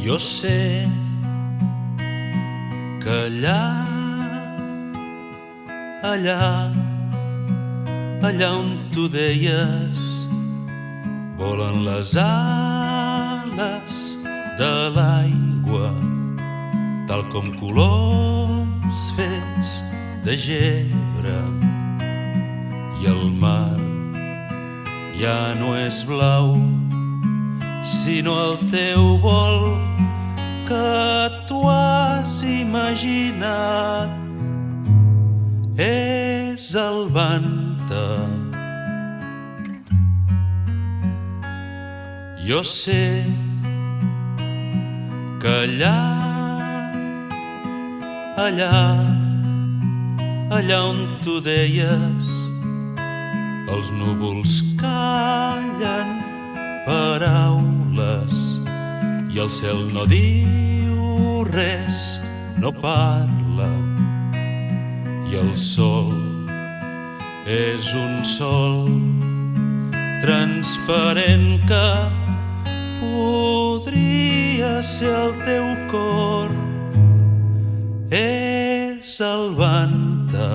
Jo sé que allà on tu deies volen les ales de l'aigua, tal com coloms fets de gebre, i el mar ja no és blau, sinó el teu vol que tu has imaginat. És el Vanta. Jo sé que allà on tu deies els núvols callen paraules i el cel no diu res, no parla, i el sol és un sol transparent que podria ser el teu cor. És el Vanta.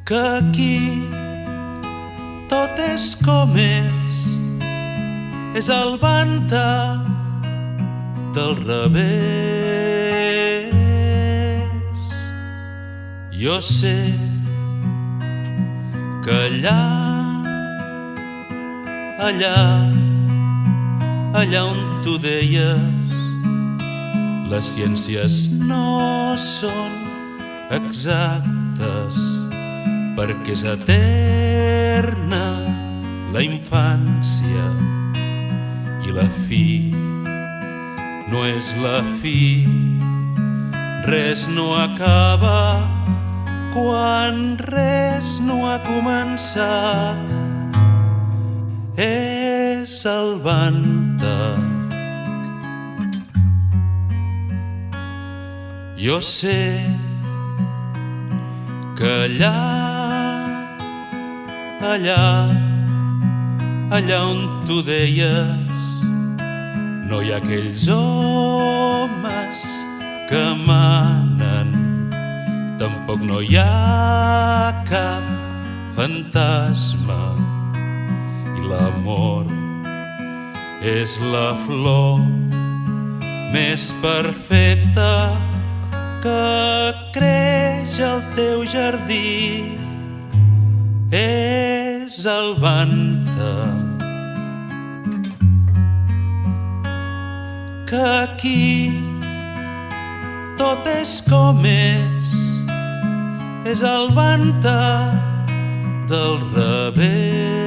Que aquí tot és com és el Vanta del revés. Jo sé que allà on tu deies les ciències no són exactes, perquè és eterna la infància i la fi no és la fi. Res no acaba quan res no ha començat. És el Vanta. Jo sé que allà on tu deies no hi ha aquells homes que manen, tampoc no hi ha cap fantasma, i l'amor és la flor més perfecta que creix al teu jardí. És el Vanta. Que aquí tot és com és el Vanta del revés.